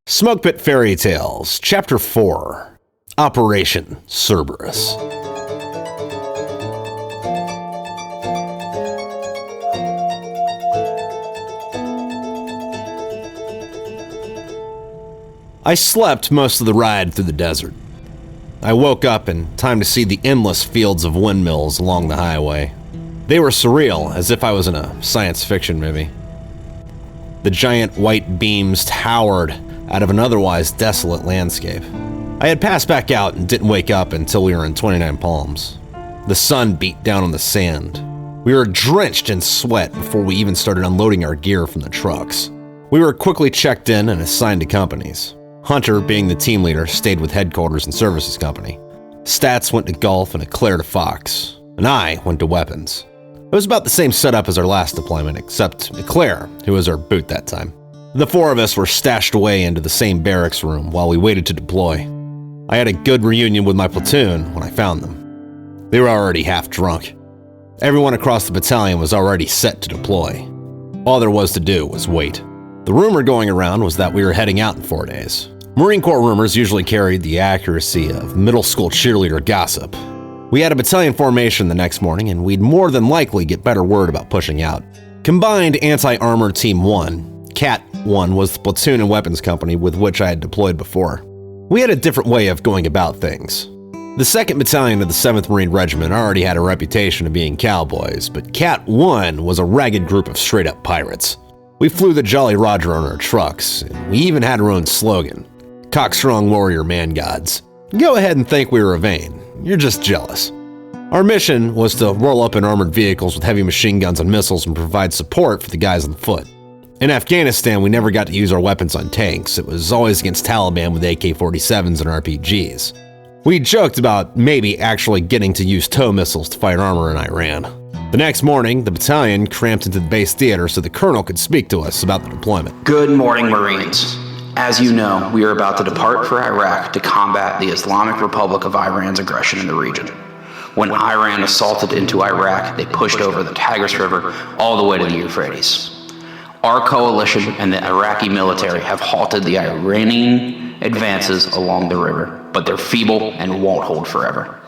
Smokepit Fairytales, Chapter 4, Operation Cerberus. I slept most of the ride through the desert. I woke up in time to see the endless fields of windmills along the highway. They were surreal, as if I was in a science fiction movie. The giant white beams towered out of an otherwise desolate landscape. I had passed back out and didn't wake up until we were in 29 Palms. The sun beat down on the sand. We were drenched in sweat before we even started unloading our gear from the trucks. We were quickly checked in and assigned to companies. Hunter, being the team leader, stayed with headquarters and services company. Stats went to golf and Eclair to Fox, and I went to weapons. It was about the same setup as our last deployment, except Eclair, who was our boot that time. The four of us were stashed away into the same barracks room while we waited to deploy. I had a good reunion with my platoon when I found them. They were already half drunk. Everyone across the battalion was already set to deploy. All there was to do was wait. The rumor going around was that we were heading out in 4 days. Marine Corps rumors usually carried the accuracy of middle school cheerleader gossip. We had a battalion formation the next morning, and we'd more than likely get better word about pushing out. Combined Anti-Armor Team 1, CAAT 1 was the platoon and weapons company with which I had deployed before. We had a different way of going about things. The 2nd Battalion of the 7th Marine Regiment already had a reputation of being cowboys, but CAAT 1 was a ragged group of straight-up pirates. We flew the Jolly Roger on our trucks, and we even had our own slogan, Cockstrong Warrior Man Gods. Go ahead and think we were vain. You're just jealous. Our mission was to roll up in armored vehicles with heavy machine guns and missiles and provide support for the guys on foot. In Afghanistan, we never got to use our weapons on tanks. It was always against Taliban with AK-47s and RPGs. We joked about maybe actually getting to use tow missiles to fight armor in Iran. The next morning, the battalion cramped into the base theater so the colonel could speak to us about the deployment. Good morning, Marines. As you know, we are about to depart for Iraq to combat the Islamic Republic of Iran's aggression in the region. When Iran assaulted into Iraq, they pushed over the Tigris River all the way to the Euphrates. Our coalition and the Iraqi military have halted the Iranian advances along the river, but they're feeble and won't hold forever.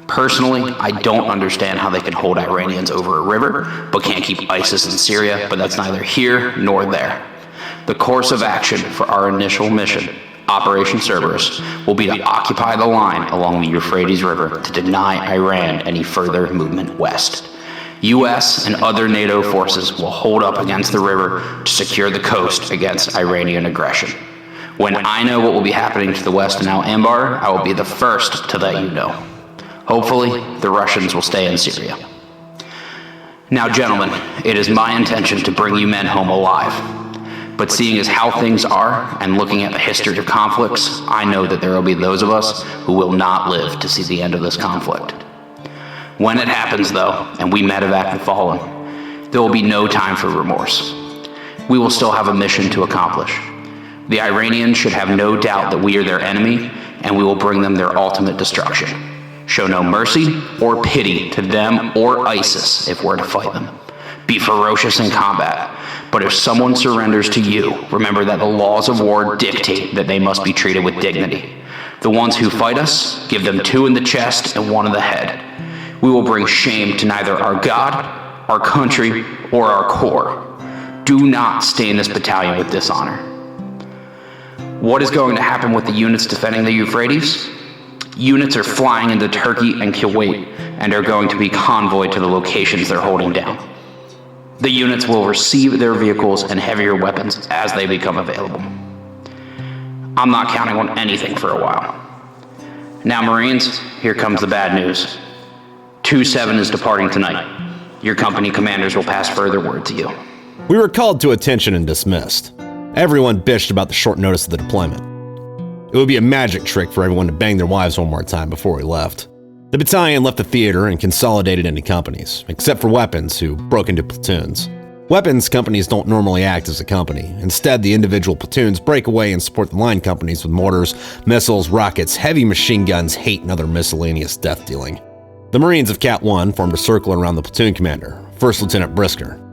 Personally, I don't understand how they can hold Iranians over a river, but can't keep ISIS in Syria, but that's neither here nor there. The course of action for our initial mission, Operation Cerberus, will be to occupy the line along the Euphrates River to deny Iran any further movement west. U.S. and other NATO forces will hold up against the river to secure the coast against Iranian aggression. When I know what will be happening to the west in Al-Anbar, I will be the first to let you know. Hopefully, the Russians will stay in Syria. Now, gentlemen, it is my intention to bring you men home alive. But seeing as how things are, and looking at the history of conflicts, I know that there will be those of us who will not live to see the end of this conflict. When it happens, though, and we medevac the fallen, there will be no time for remorse. We will still have a mission to accomplish. The Iranians should have no doubt that we are their enemy, and we will bring them their ultimate destruction. Show no mercy or pity to them or ISIS if we're to fight them. Be ferocious in combat, but if someone surrenders to you, remember that the laws of war dictate that they must be treated with dignity. The ones who fight us, give them 2 in the chest and 1 in the head. We will bring shame to neither our God, our country, or our Corps. Do not stay in this battalion with dishonor. What is going to happen with the units defending the Euphrates? Units are flying into Turkey and Kuwait and are going to be convoyed to the locations they're holding down. The units will receive their vehicles and heavier weapons as they become available. I'm not counting on anything for a while. Now, Marines, here comes the bad news. 2-7 is departing tonight. Your company commanders will pass further word to you. We were called to attention and dismissed. Everyone bitched about the short notice of the deployment. It would be a magic trick for everyone to bang their wives one more time before we left. The battalion left the theater and consolidated into companies, except for weapons, who broke into platoons. Weapons companies don't normally act as a company. Instead, the individual platoons break away and support the line companies with mortars, missiles, rockets, heavy machine guns, hate, and other miscellaneous death dealing. The Marines of CAAT 1 formed a circle around the platoon commander, First Lieutenant Brzescer.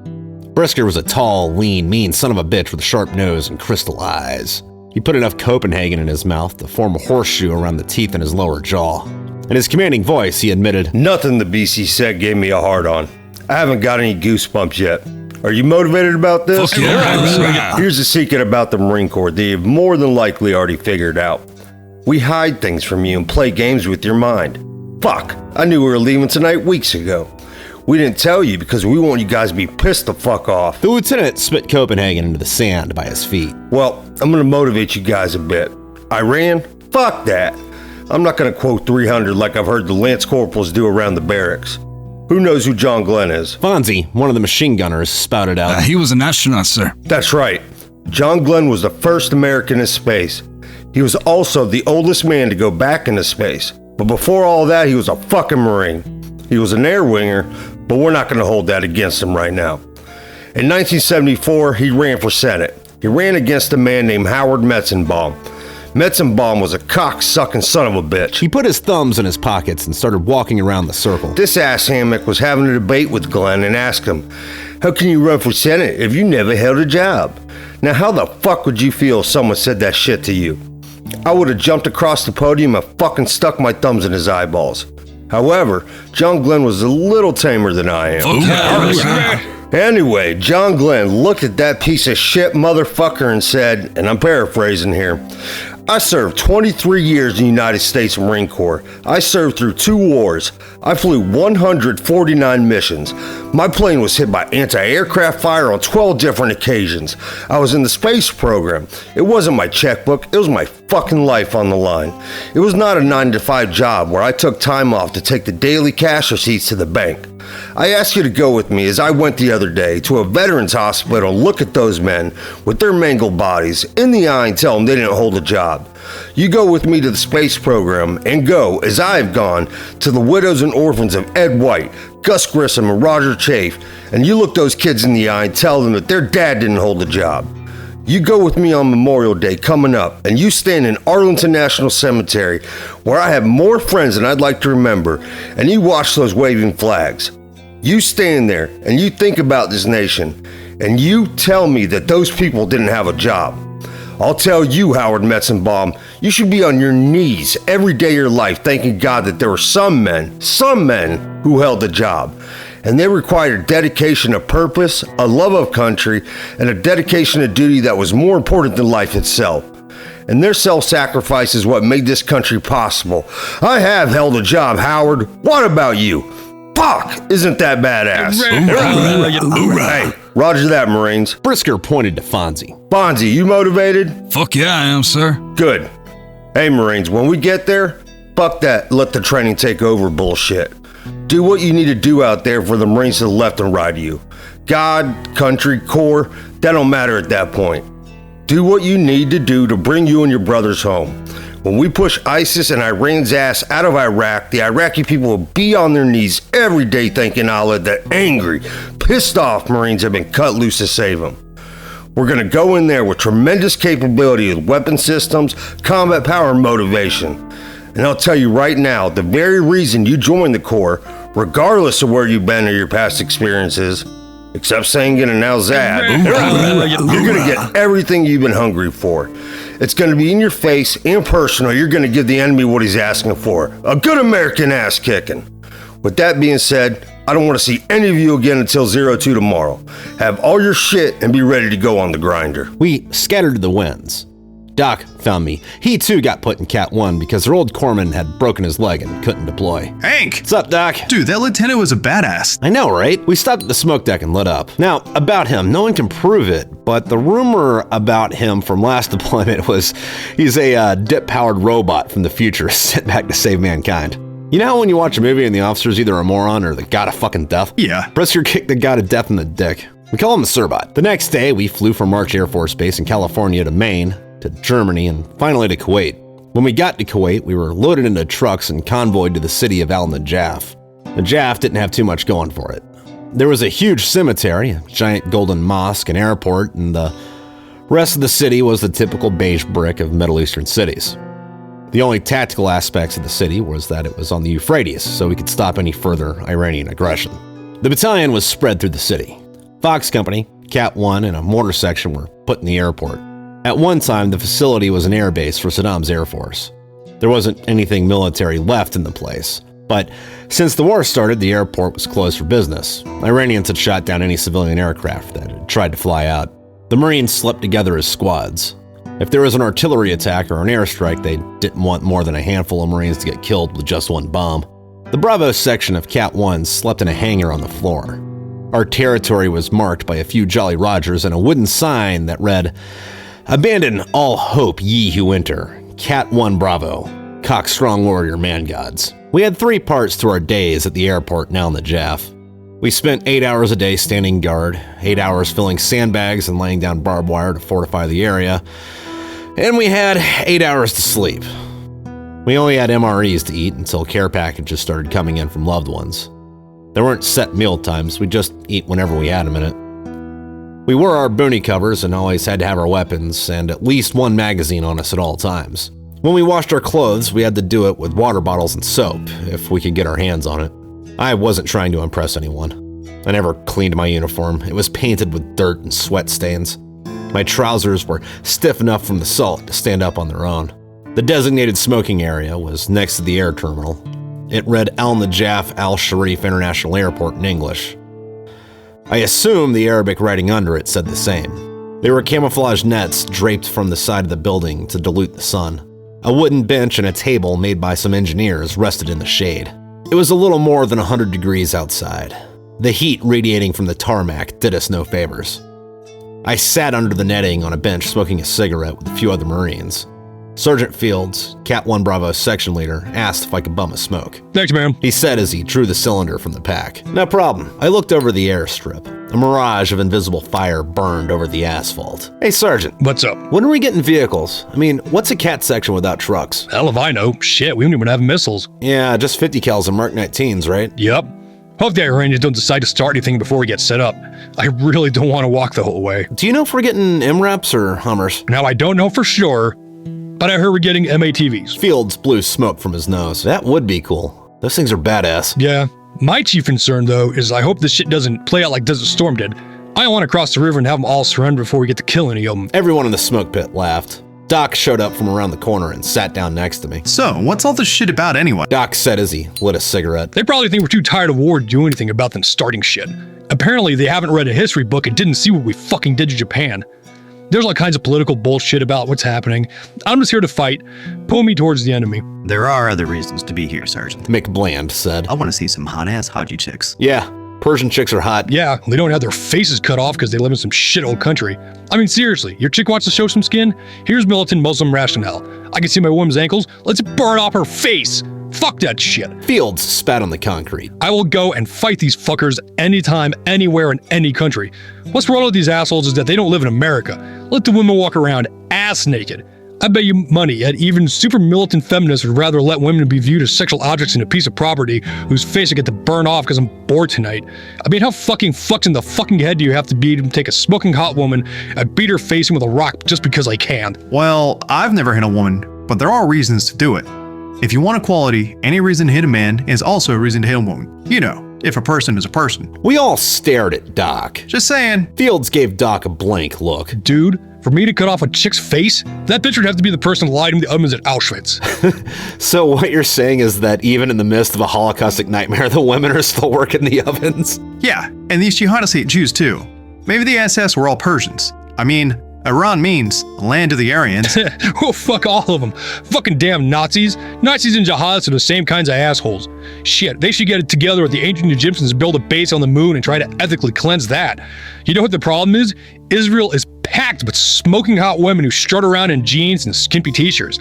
Brzescer was a tall, lean, mean son of a bitch with a sharp nose and crystal eyes. He put enough Copenhagen in his mouth to form a horseshoe around the teeth in his lower jaw. In his commanding voice, he admitted, "Nothing the BC said gave me a hard-on. I haven't got any goosebumps yet. Are you motivated about this? Fuck yeah. Here's the secret about the Marine Corps that you've more than likely already figured out. We hide things from you and play games with your mind. Fuck, I knew we were leaving tonight weeks ago. We didn't tell you because we want you guys to be pissed the fuck off." The lieutenant spit Copenhagen into the sand by his feet. "Well, I'm gonna motivate you guys a bit. Iran? Fuck that. I'm not gonna quote 300 like I've heard the Lance Corporals do around the barracks. Who knows who John Glenn is?" Fonzie, one of the machine gunners, spouted out. He was an astronaut, sir. "That's right. John Glenn was the first American in space. He was also the oldest man to go back into space. But before all that, he was a fucking Marine. He was an air winger, but we're not going to hold that against him right now. In 1974, he ran for Senate. He ran against a man named Howard Metzenbaum. Metzenbaum was a cock-sucking son of a bitch. He put his thumbs in his pockets and started walking around the circle. This ass hammock was having a debate with Glenn and asked him, "How can you run for Senate if you never held a job?" Now, how the fuck would you feel if someone said that shit to you? I would have jumped across the podium and fucking stuck my thumbs in his eyeballs. However, John Glenn was a little tamer than I am. Fuck yeah. Anyway, John Glenn looked at that piece of shit motherfucker and said, and I'm paraphrasing here, "I served 23 years in the United States Marine Corps. I served through 2 wars. I flew 149 missions. My plane was hit by anti-aircraft fire on 12 different occasions. I was in the space program. It wasn't my checkbook. It was my fucking life on the line. It was not a 9-to-5 job where I took time off to take the daily cash receipts to the bank. I ask you to go with me as I went the other day to a veterans hospital and look at those men with their mangled bodies in the eye and tell them they didn't hold a job. You go with me to the space program and go, as I have gone, to the widows and orphans of Ed White, Gus Grissom, and Roger Chafe, and you look those kids in the eye and tell them that their dad didn't hold a job. You go with me on Memorial Day coming up, and you stand in Arlington National Cemetery, where I have more friends than I'd like to remember, and you watch those waving flags. You stand there, and you think about this nation, and you tell me that those people didn't have a job. I'll tell you, Howard Metzenbaum, you should be on your knees every day of your life thanking God that there were some men who held a job. And they required dedication of purpose, a love of country, and a dedication of duty that was more important than life itself. And their self-sacrifice is what made this country possible. I have held a job, Howard. What about you? Fuck! Isn't that badass? Hey, roger that, Marines. Brzescer pointed to Fonzie. Fonzie, you motivated? Fuck yeah, I am, sir. Good. Hey, Marines, when we get there, fuck that let the training take over bullshit. Do what you need to do out there for the Marines to the left and right of you. God, country, Corps, that don't matter at that point. Do what you need to do to bring you and your brothers home. When we push ISIS and Iran's ass out of Iraq, the Iraqi people will be on their knees every day thanking Allah that angry, pissed off Marines have been cut loose to save them. We're going to go in there with tremendous capability with weapon systems, combat power, and motivation. And I'll tell you right now, the very reason you joined the Corps, regardless of where you've been or your past experiences, except Sangan and now Zad, you're going to get everything you've been hungry for. It's going to be in your face and personal. You're going to give the enemy what he's asking for. A good American ass kicking. With that being said, I don't want to see any of you again until 02 tomorrow. Have all your shit and be ready to go on the grinder. We scattered to the winds. Doc found me. He too got put in Cat 1 because their old corpsman had broken his leg and couldn't deploy. Hank! What's up, Doc? Dude, that lieutenant was a badass. I know, right? We stopped at the smoke deck and lit up. Now, about him, no one can prove it, but the rumor about him from last deployment was he's a dip-powered robot from the future sent back to save mankind. You know how when you watch a movie and the officer's either a moron or the god of fucking death? Yeah. Brzescer kicked the god of death in the dick. We call him the Sirbot. The next day, we flew from March Air Force Base in California to Maine, to Germany, and finally to Kuwait. When we got to Kuwait, we were loaded into trucks and convoyed to the city of Najaf. Najaf didn't have too much going for it. There was a huge cemetery, a giant golden mosque, an airport, and the rest of the city was the typical beige brick of Middle Eastern cities. The only tactical aspects of the city was that it was on the Euphrates, so we could stop any further Iranian aggression. The battalion was spread through the city. Fox Company, Cat 1, and a mortar section were put in the airport. At one time, the facility was an air base for Saddam's Air Force. There wasn't anything military left in the place. But since the war started, the airport was closed for business. Iranians had shot down any civilian aircraft that had tried to fly out. The Marines slept together as squads. If there was an artillery attack or an airstrike, they didn't want more than a handful of Marines to get killed with just one bomb. The Bravo section of CAAT 1 slept in a hangar on the floor. Our territory was marked by a few Jolly Rogers and a wooden sign that read, "Abandon all hope, ye who enter. CAAT 1 Bravo. Cock strong warrior man gods." We had 3 parts to our days at the airport now in the Najaf. We spent 8 hours a day standing guard, 8 hours filling sandbags and laying down barbed wire to fortify the area, and we had 8 hours to sleep. We only had MREs to eat until care packages started coming in from loved ones. There weren't set meal times, we'd just eat whenever we had a minute. We wore our boonie covers and always had to have our weapons and at least one magazine on us at all times. When we washed our clothes, we had to do it with water bottles and soap, if we could get our hands on it. I wasn't trying to impress anyone. I never cleaned my uniform. It was painted with dirt and sweat stains. My trousers were stiff enough from the salt to stand up on their own. The designated smoking area was next to the air terminal. It read Al Najaf Al Sharif International Airport in English. I assume the Arabic writing under it said the same. There were camouflage nets draped from the side of the building to dilute the sun. A wooden bench and a table made by some engineers rested in the shade. It was a little more than 100 degrees outside. The heat radiating from the tarmac did us no favors. I sat under the netting on a bench smoking a cigarette with a few other Marines. Sergeant Fields, CAAT 1 Bravo section leader, asked if I could bum a smoke. Thanks, ma'am. He said as he drew the cylinder from the pack. No problem. I looked over the airstrip. A mirage of invisible fire burned over the asphalt. Hey, Sergeant. What's up? When are we getting vehicles? I mean, what's a CAAT section without trucks? Hell if I know. Shit, we don't even have missiles. Yeah, just 50 cals and Mark 19s, right? Yep. Hope the Iranians don't decide to start anything before we get set up. I really don't want to walk the whole way. Do you know if we're getting MREPs or Hummers? Now, I don't know for sure, but I heard we're getting MATVs. Fields blew smoke from his nose. That would be cool. Those things are badass. Yeah. My chief concern, though, is I hope this shit doesn't play out like Desert Storm did. I don't want to cross the river and have them all surrender before we get to kill any of them. Everyone in the smoke pit laughed. Doc showed up from around the corner and sat down next to me. So, what's all this shit about anyway? Doc said as he lit a cigarette. They probably think we're too tired of war to do anything about them starting shit. Apparently, they haven't read a history book and didn't see what we fucking did to Japan. There's all kinds of political bullshit about what's happening. I'm just here to fight. Pull me towards the enemy. There are other reasons to be here, Sergeant. McBland said. I want to see some hot-ass Haji chicks. Yeah, Persian chicks are hot. Yeah, they don't have their faces cut off because they live in some shithole country. I mean, seriously, your chick wants to show some skin? Here's militant Muslim rationale. I can see my woman's ankles. Let's burn off her face. Fuck that shit. Fields spat on the concrete. I will go and fight these fuckers anytime, anywhere, in any country. What's wrong with these assholes is that they don't live in America. Let the women walk around ass naked. I bet you money that even super militant feminists would rather let women be viewed as sexual objects in a piece of property whose face I get to burn off because I'm bored tonight. I mean, how fucking fucked in the fucking head do you have to be to take a smoking hot woman and beat her face in with a rock just because I can? Well, I've never hit a woman, but there are reasons to do it. If you want equality, any reason to hit a man is also a reason to hit a woman. You know, if a person is a person. We all stared at Doc. Just saying. Fields gave Doc a blank look. Dude, for me to cut off a chick's face, that bitch would have to be the person lighting the ovens at Auschwitz. So what you're saying is that even in the midst of a holocaustic nightmare, the women are still working the ovens? Yeah, and these jihadists hate Jews too. Maybe the SS were all Persians. I mean, Iran means land of the Aryans. Oh, fuck all of them. Fucking damn Nazis. Nazis and jihadists are the same kinds of assholes. Shit, they should get it together with the ancient Egyptians and build a base on the moon and try to ethically cleanse that. You know what the problem is? Israel is packed with smoking hot women who strut around in jeans and skimpy t-shirts.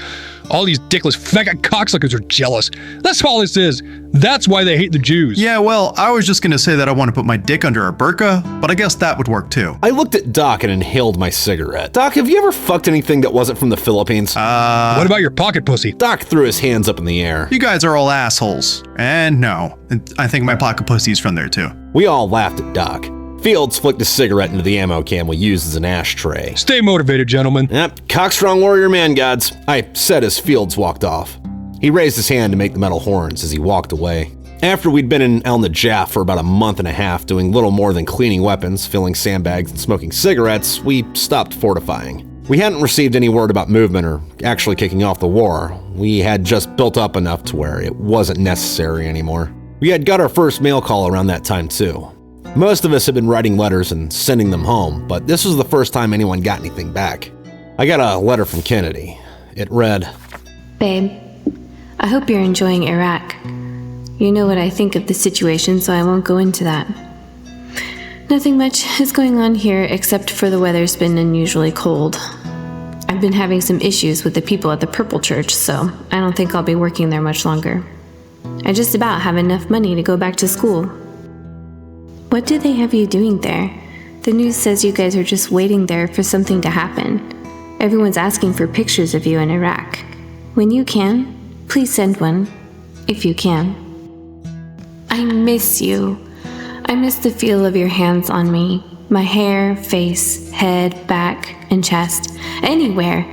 All these dickless faggot cocksuckers are jealous. That's all this is. That's why they hate the Jews. Yeah, well, I was just gonna say that I want to put my dick under a burqa, but I guess that would work too. I looked at Doc and inhaled my cigarette. Doc, have you ever fucked anything that wasn't from the Philippines? What about your pocket pussy? Doc threw his hands up in the air. You guys are all assholes. And no, I think my pocket pussy's from there too. We all laughed at Doc. Fields flicked a cigarette into the ammo can we used as an ashtray. Stay motivated, gentlemen. Yep, cockstrong warrior man gods, I said as Fields walked off. He raised his hand to make the metal horns as he walked away. After we'd been in El Najaf for about a month and a half doing little more than cleaning weapons, filling sandbags, and smoking cigarettes, we stopped fortifying. We hadn't received any word about movement or actually kicking off the war. We had just built up enough to where it wasn't necessary anymore. We had got our first mail call around that time too. Most of us had been writing letters and sending them home, but this was the first time anyone got anything back. I got a letter from Kennedy. It read, Babe, I hope you're enjoying Iraq. You know what I think of the situation, so I won't go into that. Nothing much is going on here except for the weather's been unusually cold. I've been having some issues with the people at the Purple Church, so I don't think I'll be working there much longer. I just about have enough money to go back to school. What do they have you doing there? The news says you guys are just waiting there for something to happen. Everyone's asking for pictures of you in Iraq. When you can, please send one, if you can. I miss you. I miss the feel of your hands on me. My hair, face, head, back, and chest. Anywhere.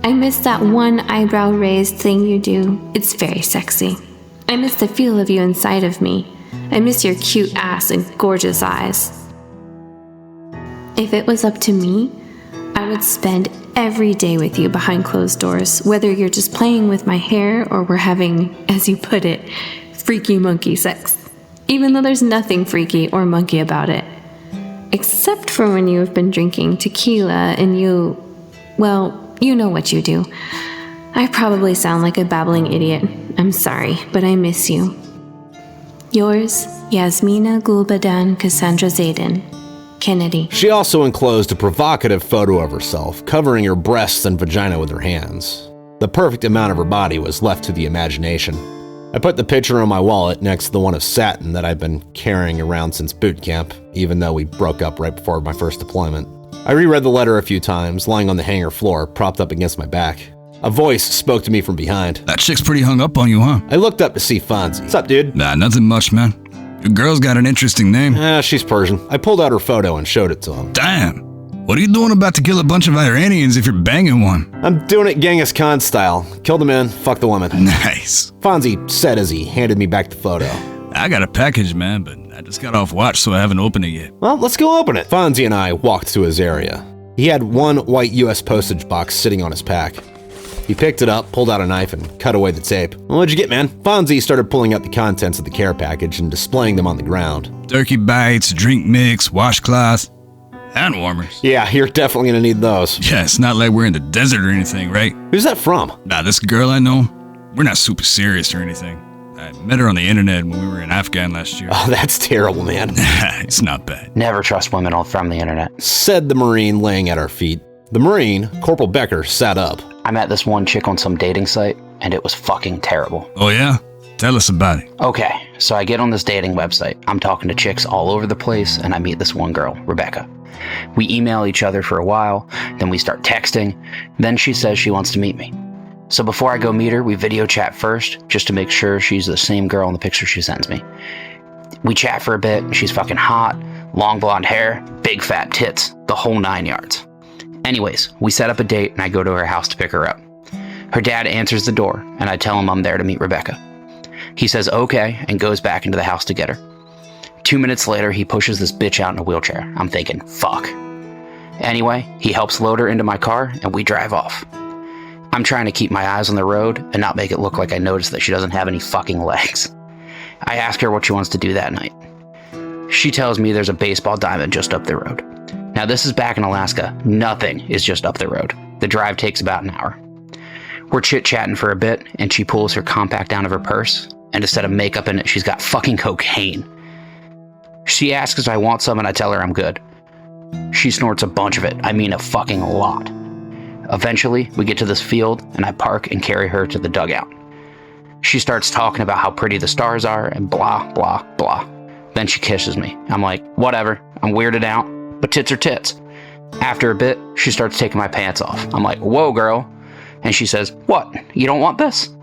I miss that one eyebrow raised thing you do. It's very sexy. I miss the feel of you inside of me. I miss your cute ass and gorgeous eyes. If it was up to me, I would spend every day with you behind closed doors, whether you're just playing with my hair or we're having, as you put it, freaky monkey sex. Even though there's nothing freaky or monkey about it. Except for when you have been drinking tequila and you know what you do. I probably sound like a babbling idiot. I'm sorry, but I miss you. Yours, Yasmina Gulbadan Cassandra Zayden. Kennedy. She also enclosed a provocative photo of herself, covering her breasts and vagina with her hands. The perfect amount of her body was left to the imagination. I put the picture on my wallet next to the one of Satin that I've been carrying around since boot camp, even though we broke up right before my first deployment. I reread the letter a few times, lying on the hangar floor, propped up against my back. A voice spoke to me from behind. That chick's pretty hung up on you, huh? I looked up to see Fonz. What's up, dude? Nah, nothing much, man. Your girl's got an interesting name. She's Persian. I pulled out her photo and showed it to him. Damn. What are you doing about to kill a bunch of Iranians if you're banging one? I'm doing it Genghis Khan style. Kill the men, fuck the women. Nice. Fonzie said as he handed me back the photo. I got a package, man, but I just got off watch, so I haven't opened it yet. Well, let's go open it. Fonzie and I walked to his area. He had one white U.S. postage box sitting on his pack. He picked it up, pulled out a knife, and cut away the tape. Well, what'd you get, man? Fonzie started pulling out the contents of the care package and displaying them on the ground. Turkey bites, drink mix, washcloth, hand warmers. Yeah, you're definitely gonna need those. Yeah, it's not like we're in the desert or anything, right? Who's that from? Nah, this girl I know, we're not super serious or anything. I met her on the internet when we were in Afghan last year. Oh, that's terrible, man. It's not bad. Never trust women from the internet. Said the Marine laying at our feet. The Marine, Corporal Becker, sat up. I met this one chick on some dating site, and it was fucking terrible. Oh yeah? Tell us about it. Okay, so I get on this dating website. I'm talking to chicks all over the place, and I meet this one girl, Rebecca. We email each other for a while, then we start texting. Then she says she wants to meet me. So before I go meet her, we video chat first, just to make sure she's the same girl in the picture she sends me. We chat for a bit. She's fucking hot, long blonde hair, big fat tits, the whole 9 yards. Anyways, we set up a date and I go to her house to pick her up. Her dad answers the door and I tell him I'm there to meet Rebecca. He says okay and goes back into the house to get her. 2 minutes later, he pushes this bitch out in a wheelchair. I'm thinking, fuck. Anyway, he helps load her into my car and we drive off. I'm trying to keep my eyes on the road and not make it look like I noticed that she doesn't have any fucking legs. I ask her what she wants to do that night. She tells me there's a baseball diamond just up the road. Now this is back in Alaska. Nothing is just up the road. The drive takes about an hour. We're chit-chatting for a bit and she pulls her compact out of her purse and instead of makeup in it, she's got fucking cocaine. She asks if I want some and I tell her I'm good. She snorts a bunch of it. I mean a fucking lot. Eventually, we get to this field and I park and carry her to the dugout. She starts talking about how pretty the stars are and blah, blah, blah. Then she kisses me. I'm like, whatever, I'm weirded out, but tits are tits. After a bit, she starts taking my pants off. I'm like, whoa, girl. And she says, what, you don't want this?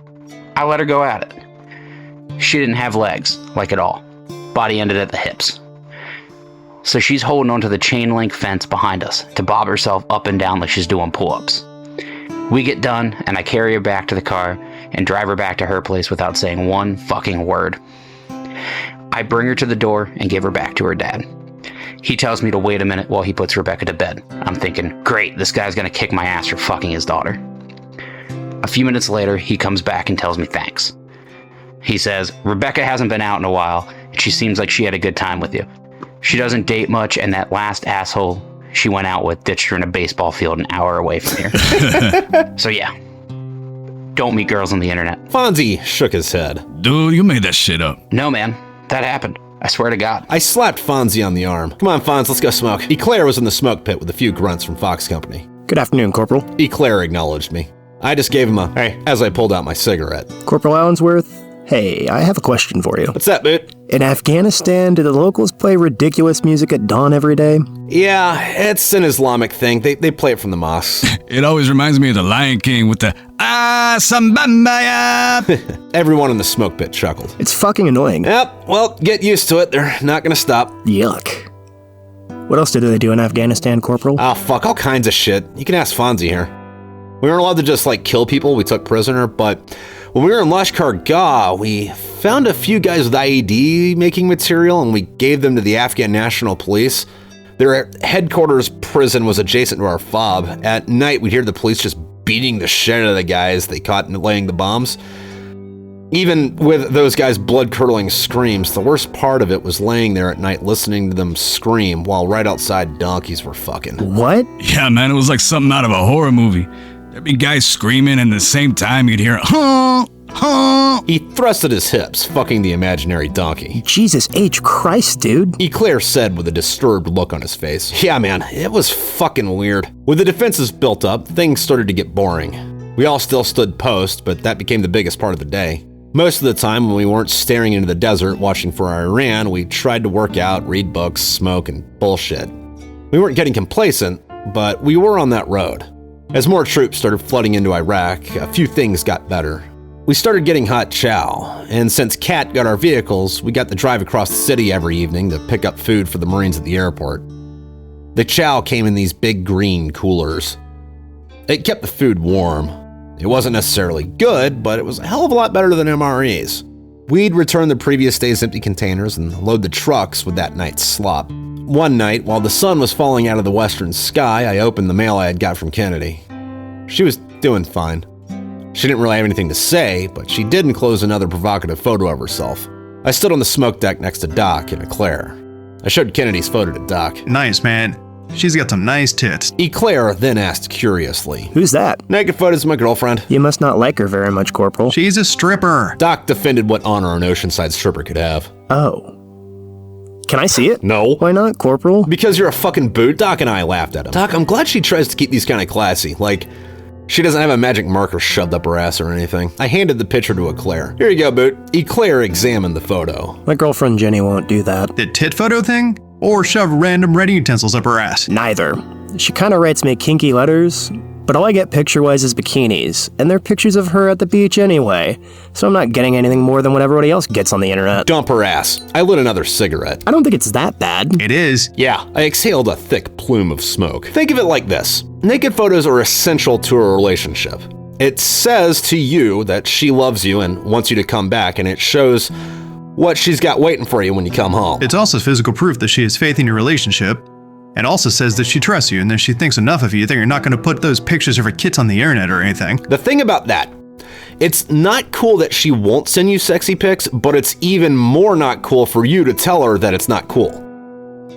I let her go at it. She didn't have legs, like at all. Body ended at the hips. So she's holding onto the chain link fence behind us to bob herself up and down like she's doing pull-ups. We get done and I carry her back to the car and drive her back to her place without saying one fucking word. I bring her to the door and give her back to her dad. He tells me to wait a minute while he puts Rebecca to bed. I'm thinking, great, this guy's gonna kick my ass for fucking his daughter. A few minutes later, he comes back and tells me thanks. He says, Rebecca hasn't been out in a while, and she seems like she had a good time with you. She doesn't date much, and that last asshole she went out with ditched her in a baseball field an hour away from here. So yeah, don't meet girls on the internet. Fonzie shook his head. Dude, you made that shit up. No, man, that happened. I swear to God. I slapped Fonzie on the arm. Come on, Fonz, let's go smoke. Eclair was in the smoke pit with a few grunts from Fox Company. Good afternoon, Corporal. Eclair acknowledged me. I just gave him a hey as I pulled out my cigarette. Corporal Allensworth, hey, I have a question for you. What's that, Boot? In Afghanistan, do the locals play ridiculous music at dawn every day? Yeah, it's an Islamic thing. They play it from the mosques. It always reminds me of the Lion King with the Sambambaya. Everyone in the smoke pit chuckled. It's fucking annoying. Yep, well, get used to it. They're not gonna stop. Yuck. What else do they do in Afghanistan, Corporal? Oh, fuck, all kinds of shit. You can ask Fonzie here. We weren't allowed to just, kill people we took prisoner, but when we were in Lashkar Gah, we found a few guys with IED making material, and we gave them to the Afghan National Police. Their headquarters prison was adjacent to our fob. At night, we'd hear the police just beating the shit out of the guys they caught laying the bombs. Even with those guys' blood-curdling screams, the worst part of it was laying there at night listening to them scream while right outside donkeys were fucking. What? Yeah, man, it was like something out of a horror movie. There'd be guys screaming, and at the same time you'd hear, huh, huh. He thrusted his hips, fucking the imaginary donkey. Jesus H. Christ, dude. Eclair said with a disturbed look on his face. Yeah, man, it was fucking weird. With the defenses built up, things started to get boring. We all still stood post, but that became the biggest part of the day. Most of the time when we weren't staring into the desert watching for Iran, we tried to work out, read books, smoke, and bullshit. We weren't getting complacent, but we were on that road. As more troops started flooding into Iraq, a few things got better. We started getting hot chow, and since CAAT got our vehicles, we got to drive across the city every evening to pick up food for the Marines at the airport. The chow came in these big green coolers. It kept the food warm. It wasn't necessarily good, but it was a hell of a lot better than MREs. We'd return the previous day's empty containers and load the trucks with that night's slop. One night, while the sun was falling out of the western sky, I opened the mail I had got from Kennedy. She was doing fine. She didn't really have anything to say, but she did enclose another provocative photo of herself. I stood on the smoke deck next to Doc and Eclair. I showed Kennedy's photo to Doc. Nice, man. She's got some nice tits. Eclair then asked curiously, Who's that? naked photos of my girlfriend. You must not like her very much, Corporal. She's a stripper. Doc defended what honor an oceanside stripper could have. Oh. Can I see it? No. Why not, Corporal? Because you're a fucking boot. Doc and I laughed at him. Doc, I'm glad she tries to keep these kind of classy. She doesn't have a magic marker shoved up her ass or anything. I handed the picture to Eclair. Here you go, Boot. Eclair examined the photo. My girlfriend Jenny won't do that. The tit photo thing? Or shove random writing utensils up her ass? Neither. She kind of writes me kinky letters, but all I get picture-wise is bikinis, and they're pictures of her at the beach anyway, so I'm not getting anything more than what everybody else gets on the internet. Dump her ass. I lit another cigarette. I don't think it's that bad. It is. Yeah, I exhaled a thick plume of smoke. Think of it like this. Naked photos are essential to a relationship. It says to you that she loves you and wants you to come back, and it shows what she's got waiting for you when you come home. It's also physical proof that she has faith in your relationship, and also says that she trusts you and that she thinks enough of you that you're not going to put those pictures of her kids on the internet or anything. The thing about that, it's not cool that she won't send you sexy pics, but it's even more not cool for you to tell her that it's not cool.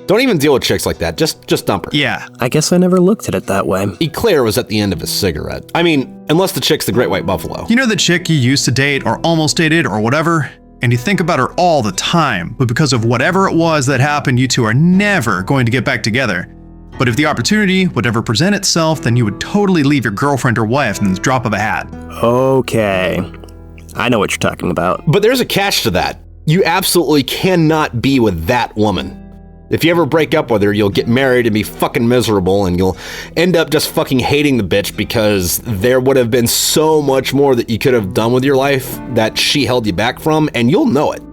Don't even deal with chicks like that. Just dump her. Yeah. I guess I never looked at it that way. Eclair was at the end of his cigarette. I mean, unless the chick's the Great White Buffalo. You know the chick you used to date or almost dated or whatever? And you think about her all the time, but because of whatever it was that happened, you two are never going to get back together. But if the opportunity would ever present itself, then you would totally leave your girlfriend or wife in the drop of a hat. Okay. I know what you're talking about. But there's a catch to that. You absolutely cannot be with that woman. If you ever break up with her, you'll get married and be fucking miserable, and you'll end up just fucking hating the bitch because there would have been so much more that you could have done with your life that she held you back from, and you'll know it.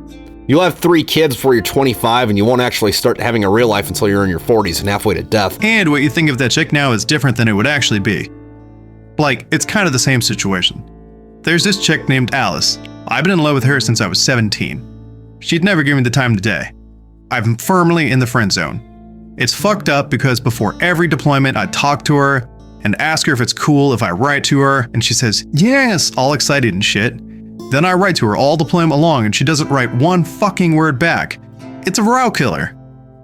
You'll have 3 kids before you're 25, and you won't actually start having a real life until you're in your 40s and halfway to death. And what you think of that chick now is different than it would actually be. It's kind of the same situation. There's this chick named Alice. I've been in love with her since I was 17. She'd never given me the time of day. I'm firmly in the friend zone. It's fucked up because before every deployment, I talk to her and ask her if it's cool if I write to her, and she says, yes, all excited and shit. Then I write to her all deployment long and she doesn't write one fucking word back. It's a morale killer.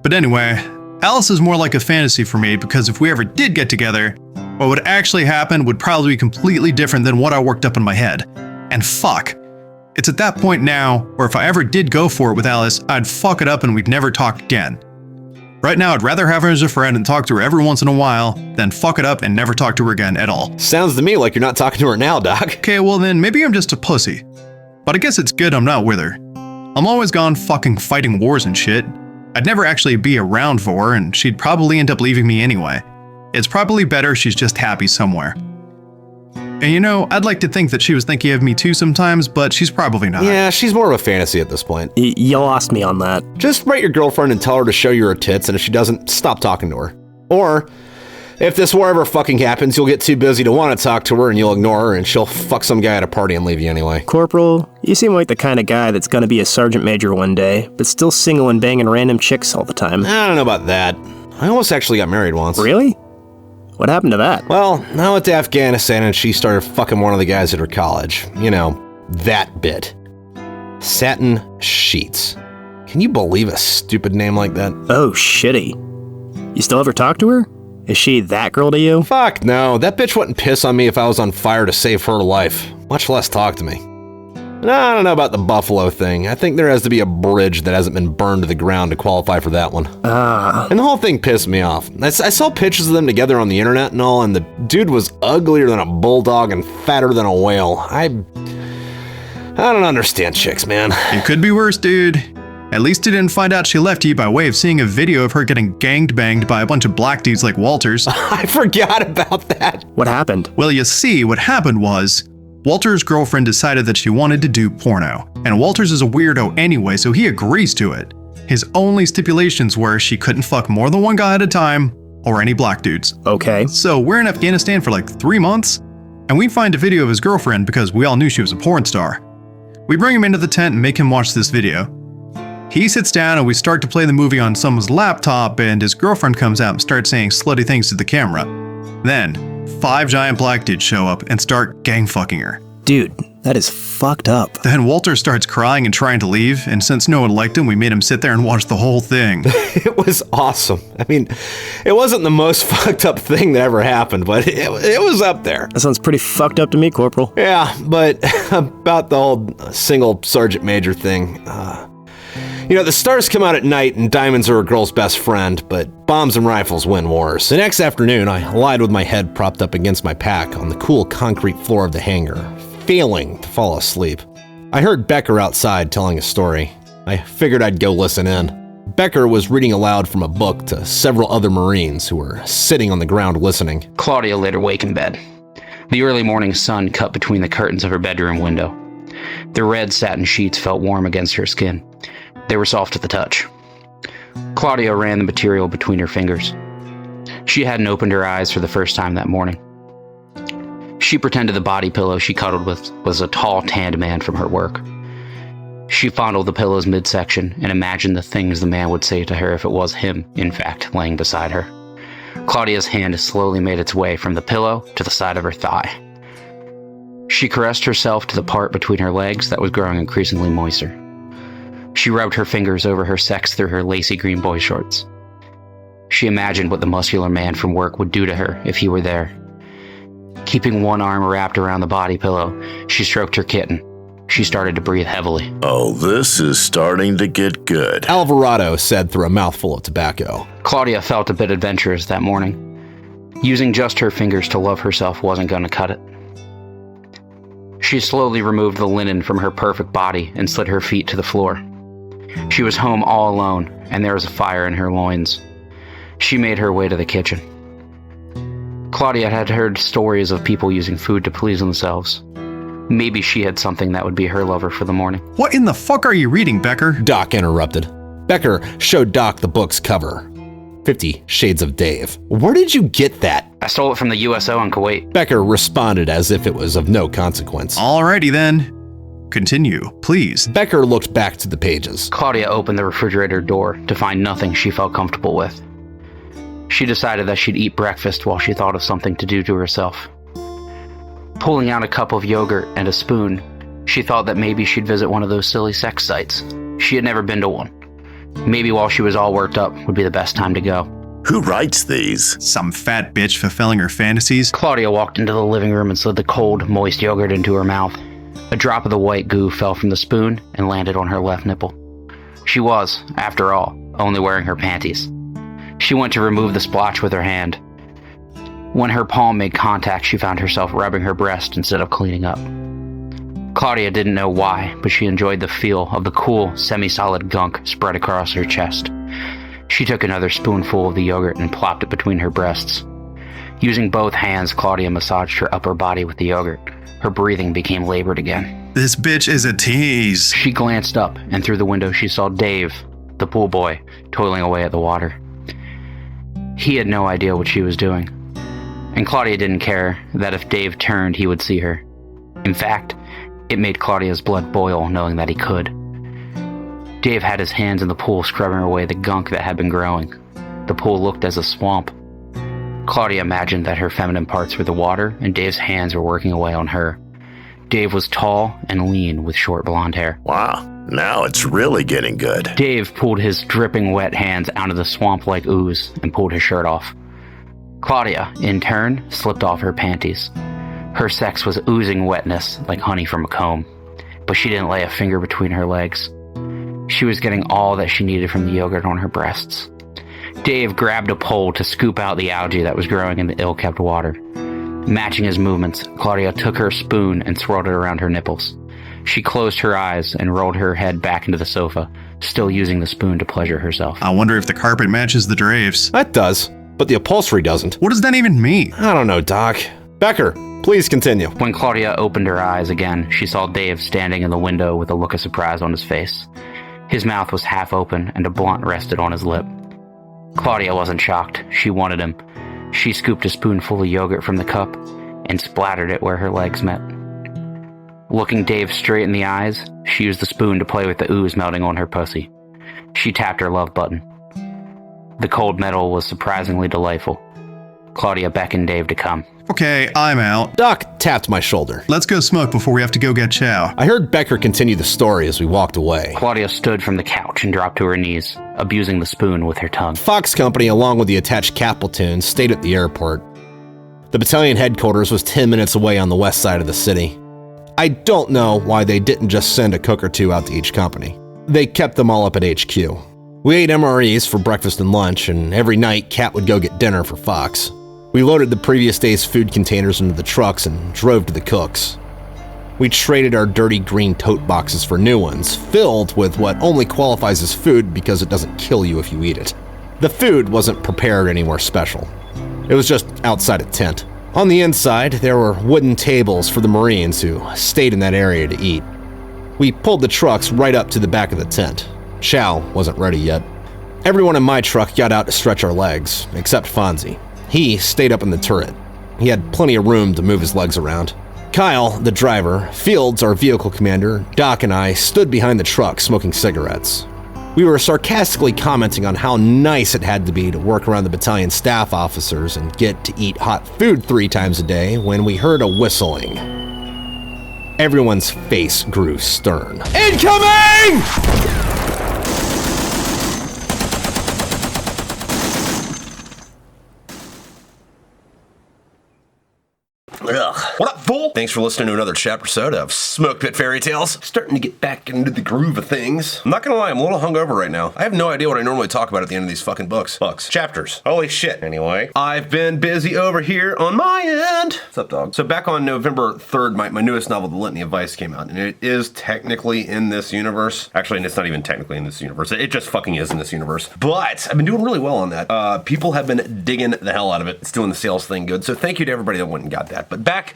But anyway, Alice is more like a fantasy for me because if we ever did get together, what would actually happen would probably be completely different than what I worked up in my head. And fuck. It's at that point now where if I ever did go for it with Alice, I'd fuck it up and we'd never talk again. Right now, I'd rather have her as a friend and talk to her every once in a while than fuck it up and never talk to her again at all. Sounds to me like you're not talking to her now, Doc. Okay, well then, maybe I'm just a pussy. But I guess it's good I'm not with her. I'm always gone fucking fighting wars and shit. I'd never actually be around for her, and she'd probably end up leaving me anyway. It's probably better she's just happy somewhere. And you know, I'd like to think that she was thinking of me too sometimes, but she's probably not. Yeah, she's more of a fantasy at this point. You lost me on that. Just write your girlfriend and tell her to show you her tits, and if she doesn't, stop talking to her. Or, if this war ever fucking happens, you'll get too busy to want to talk to her and you'll ignore her and she'll fuck some guy at a party and leave you anyway. Corporal, you seem like the kind of guy that's gonna be a sergeant major one day, but still single and banging random chicks all the time. I don't know about that. I almost actually got married once. Really? What happened to that? Well, I went to Afghanistan and she started fucking one of the guys at her college. You know, that bit. Satin Sheets. Can you believe a stupid name like that? Oh, shitty. You still ever talk to her? Is she that girl to you? Fuck no, that bitch wouldn't piss on me if I was on fire to save her life, much less talk to me. And I don't know about the buffalo thing. I think there has to be a bridge that hasn't been burned to the ground to qualify for that one. And the whole thing pissed me off. I saw pictures of them together on the internet and all, and the dude was uglier than a bulldog and fatter than a whale. I don't understand chicks, man. It could be worse, dude. At least you didn't find out she left you by way of seeing a video of her getting gangbanged by a bunch of black dudes like Walters. I forgot about that. What happened? Well, you see, what happened was, Walter's girlfriend decided that she wanted to do porno, and Walters is a weirdo anyway, so he agrees to it. His only stipulations were she couldn't fuck more than one guy at a time, or any black dudes. Okay. So we're in Afghanistan for like 3 months, and we find a video of his girlfriend because we all knew she was a porn star. We bring him into the tent and make him watch this video. He sits down and we start to play the movie on someone's laptop, and his girlfriend comes out and starts saying slutty things to the camera. Then, 5 giant black dudes show up and start gang fucking her. Dude, that is fucked up. Then Walter starts crying and trying to leave, and since no one liked him, we made him sit there and watch the whole thing. It was awesome. I mean, it wasn't the most fucked up thing that ever happened, but it was up there. That sounds pretty fucked up to me, Corporal. Yeah, but about the whole single sergeant major thing, you know, the stars come out at night and diamonds are a girl's best friend, but bombs and rifles win wars. The next afternoon, I lied with my head propped up against my pack on the cool concrete floor of the hangar, failing to fall asleep. I heard Becker outside telling a story. I figured I'd go listen in. Becker was reading aloud from a book to several other Marines who were sitting on the ground listening. Claudia laid awake in bed. The early morning sun cut between the curtains of her bedroom window. The red satin sheets felt warm against her skin. They were soft to the touch. Claudia ran the material between her fingers. She hadn't opened her eyes for the first time that morning. She pretended the body pillow she cuddled with was a tall, tanned man from her work. She fondled the pillow's midsection and imagined the things the man would say to her if it was him, in fact, laying beside her. Claudia's hand slowly made its way from the pillow to the side of her thigh. She caressed herself to the part between her legs that was growing increasingly moister. She rubbed her fingers over her sex through her lacy green boy shorts. She imagined what the muscular man from work would do to her if he were there. Keeping one arm wrapped around the body pillow, she stroked her kitten. She started to breathe heavily. Oh, this is starting to get good, Alvarado said through a mouthful of tobacco. Claudia felt a bit adventurous that morning. Using just her fingers to love herself wasn't going to cut it. She slowly removed the linen from her perfect body and slid her feet to the floor. She was home all alone, and there was a fire in her loins. She made her way to the kitchen. Claudia had heard stories of people using food to please themselves. Maybe she had something that would be her lover for the morning. What in the fuck are you reading, Becker? Doc interrupted. Becker showed Doc the book's cover. 50 Shades of Dave. Where did you get that? I stole it from the USO in Kuwait. Becker responded as if it was of no consequence. Alrighty then. Continue, please. Becker looked back to the pages. Claudia opened the refrigerator door to find nothing she felt comfortable with. She decided that she'd eat breakfast while she thought of something to do to herself. Pulling out a cup of yogurt and a spoon, she thought that maybe she'd visit one of those silly sex sites. She had never been to one. Maybe while she was all worked up would be the best time to go. Who writes these? Some fat bitch fulfilling her fantasies. Claudia walked into the living room and slid the cold, moist yogurt into her mouth. A drop of the white goo fell from the spoon and landed on her left nipple. She was, after all, only wearing her panties. She went to remove the splotch with her hand. When her palm made contact, she found herself rubbing her breast instead of cleaning up. Claudia didn't know why, but she enjoyed the feel of the cool, semi-solid gunk spread across her chest. She took another spoonful of the yogurt and plopped it between her breasts. Using both hands, Claudia massaged her upper body with the yogurt. Her breathing became labored again. This bitch is a tease. She glanced up, and through the window she saw Dave, the pool boy, toiling away at the water. He had no idea what she was doing. And Claudia didn't care that if Dave turned, he would see her. In fact, it made Claudia's blood boil knowing that he could. Dave had his hands in the pool scrubbing away the gunk that had been growing. The pool looked as a swamp. Claudia imagined that her feminine parts were the water and Dave's hands were working away on her. Dave was tall and lean with short blonde hair. Wow, now it's really getting good. Dave pulled his dripping wet hands out of the swamp-like ooze and pulled his shirt off. Claudia, in turn, slipped off her panties. Her sex was oozing wetness like honey from a comb, but she didn't lay a finger between her legs. She was getting all that she needed from the yogurt on her breasts. Dave grabbed a pole to scoop out the algae that was growing in the ill-kept water. Matching his movements, Claudia took her spoon and swirled it around her nipples. She closed her eyes and rolled her head back into the sofa, still using the spoon to pleasure herself. I wonder if the carpet matches the drapes. That does, but the upholstery doesn't. What does that even mean? I don't know, Doc. Becker, please continue. When Claudia opened her eyes again, she saw Dave standing in the window with a look of surprise on his face. His mouth was half open and a blunt rested on his lip. Claudia wasn't shocked. She wanted him. She scooped a spoonful of yogurt from the cup and splattered it where her legs met. Looking Dave straight in the eyes, she used the spoon to play with the ooze melting on her pussy. She tapped her love button. The cold metal was surprisingly delightful. Claudia beckoned Dave to come. Okay, I'm out. Doc tapped my shoulder. Let's go smoke before we have to go get chow. I heard Becker continue the story as we walked away. Claudia stood from the couch and dropped to her knees, abusing the spoon with her tongue. Fox Company, along with the attached CAAT platoon, stayed at the airport. The battalion headquarters was 10 minutes away on the west side of the city. I don't know why they didn't just send a cook or two out to each company. They kept them all up at HQ. We ate MREs for breakfast and lunch, and every night CAAT would go get dinner for Fox. We loaded the previous day's food containers into the trucks and drove to the cooks. We traded our dirty green tote boxes for new ones, filled with what only qualifies as food because it doesn't kill you if you eat it. The food wasn't prepared anywhere special. It was just outside a tent. On the inside, there were wooden tables for the Marines who stayed in that area to eat. We pulled the trucks right up to the back of the tent. Chow wasn't ready yet. Everyone in my truck got out to stretch our legs, except Fonzie. He stayed up in the turret. He had plenty of room to move his legs around. Kyle, the driver, Fields, our vehicle commander, Doc, and I stood behind the truck smoking cigarettes. We were sarcastically commenting on how nice it had to be to work around the battalion staff officers and get to eat hot food 3 times a day when we heard a whistling. Everyone's face grew stern. Incoming! Ugh. What up, fool? Thanks for listening to another chapter episode of Smokepit Fairytales. Starting to get back into the groove of things. I'm not gonna lie, I'm a little hungover right now. I have no idea what I normally talk about at the end of these fucking books. Chapters. Holy shit. Anyway, I've been busy over here on my end. What's up, dog? So back on November 3rd, my newest novel, The Litany of Vice, came out, and it is technically in this universe. Actually, it's not even technically in this universe. It just fucking is in this universe. But I've been doing really well on that. People have been digging the hell out of it. It's doing the sales thing good. So thank you to everybody that went and got that. But back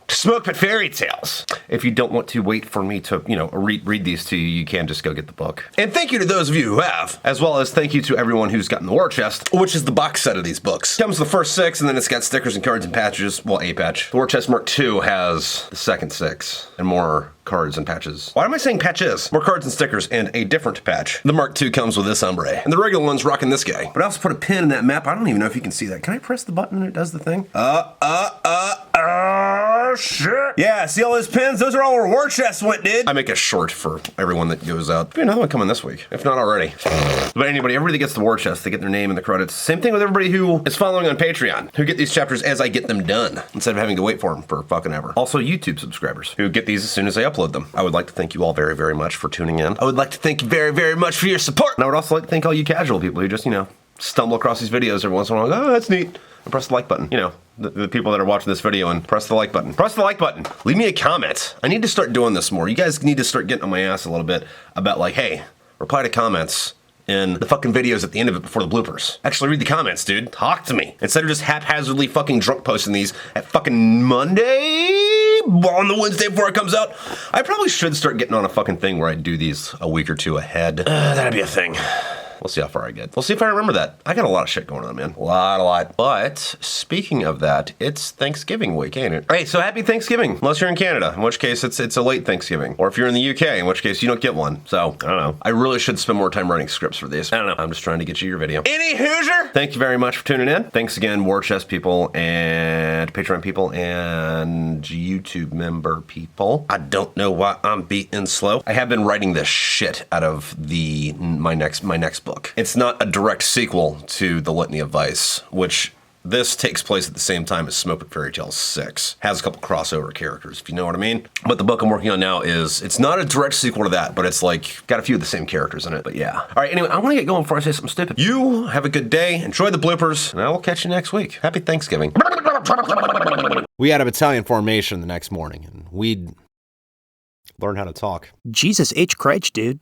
Smokepit Fairytales. If you don't want to wait for me to, read these to you, you can just go get the book. And thank you to those of you who have, as well as thank you to everyone who's gotten the war chest, which is the box set of these books. Comes with the first 6, and then it's got stickers and cards and patches. Well, a patch. The war chest Mark II has the second 6 and more cards and patches. Why am I saying patches? More cards and stickers and a different patch. The Mark II comes with this ombre, and the regular one's rocking this guy. But I also put a pin in that map. I don't even know if you can see that. Can I press the button and it does the thing? Shit. Yeah, see all those pins? Those are all where war chests went, dude. I make a short for everyone that goes out. Be another one coming this week, if not already. But everybody that gets the war chest, they get their name in the credits. Same thing with everybody who is following on Patreon, who get these chapters as I get them done, instead of having to wait for them for fucking ever. Also, YouTube subscribers, who get these as soon as I upload them. I would like to thank you all very, very much for tuning in. I would like to thank you very, very much for your support. And I would also like to thank all you casual people who just, stumble across these videos every once in a while. Oh, that's neat. And press the like button. The people that are watching this video, and press the like button. Press the like button. Leave me a comment. I need to start doing this more. You guys need to start getting on my ass a little bit about hey, reply to comments in the fucking videos at the end of it before the bloopers. Actually read the comments, dude. Talk to me. Instead of just haphazardly fucking drunk posting these at fucking Monday on the Wednesday before it comes out. I probably should start getting on a fucking thing where I do these a week or two ahead. That'd be a thing. We'll see how far I get. We'll see if I remember that. I got a lot of shit going on, man. A lot. But speaking of that, it's Thanksgiving week, ain't it? Hey, so happy Thanksgiving, unless you're in Canada, in which case it's a late Thanksgiving. Or if you're in the UK, in which case you don't get one. So, I don't know. I really should spend more time writing scripts for these. I don't know. I'm just trying to get you your video. Any Hoosier! Thank you very much for tuning in. Thanks again, War Chest people and Patreon people and YouTube member people. I don't know why I'm beating slow. I have been writing this shit out of my next book. It's not a direct sequel to The Litany of Vice, which this takes place at the same time as Smokepit Fairytales 6. Has a couple crossover characters, if you know what I mean. But the book I'm working on now it's not a direct sequel to that, but it's got a few of the same characters in it, but yeah. All right, anyway, I want to get going before I say something stupid. You have a good day, enjoy the bloopers, and I will catch you next week. Happy Thanksgiving. We had a battalion formation the next morning, and we'd learn how to talk. Jesus H. Christ, dude.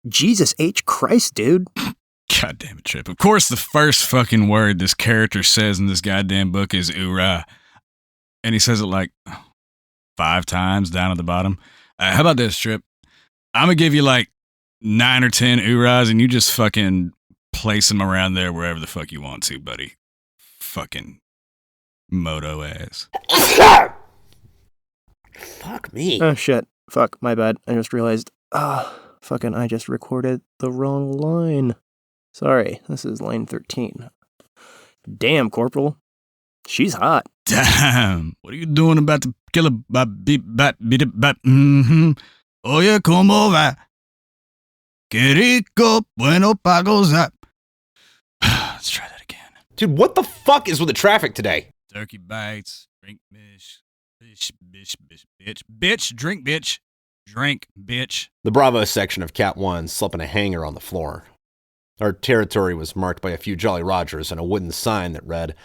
Jesus H. Christ, dude. God damn it, Trip. Of course, the first fucking word this character says in this goddamn book is oorah. And he says it 5 times down at the bottom. How about this, Trip? I'm going to give you 9 or 10 oorahs, and you just fucking place them around there wherever the fuck you want to, buddy. Fucking moto ass. Fuck me. Oh, shit. Fuck, my bad. I just realized, I just recorded the wrong line. Sorry, this is line 13. Damn, Corporal. She's hot. Damn. What are you doing about to kill a Oye, como va? Que rico, bueno pagos up. Let's try that again. Dude, what the fuck is with the traffic today? Turkey bites, drink bitch, bitch, drink bitch. The Bravo section of Cat 1 slept in a hangar on the floor. Our territory was marked by a few Jolly Rogers and a wooden sign that read,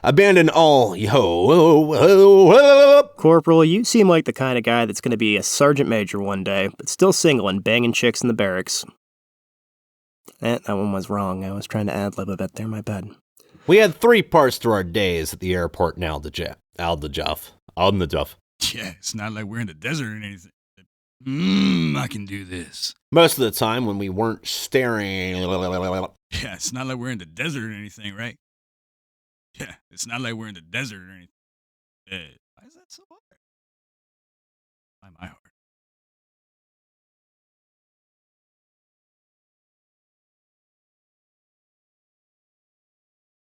"Abandon all, yo." Corporal, you seem like the kind of guy that's going to be a sergeant major one day, but still single and banging chicks in the barracks. That one was wrong. I was trying to ad-lib a bit there, my bad. We had 3 parts to our days at the airport in Aldajaf. Yeah, it's not like we're in the desert or anything. I can do this. Most of the time when we weren't staring. Yeah, it's not like we're in the desert or anything, right? Yeah, it's not like we're in the desert or anything. Why is that so hard? Why am I hard?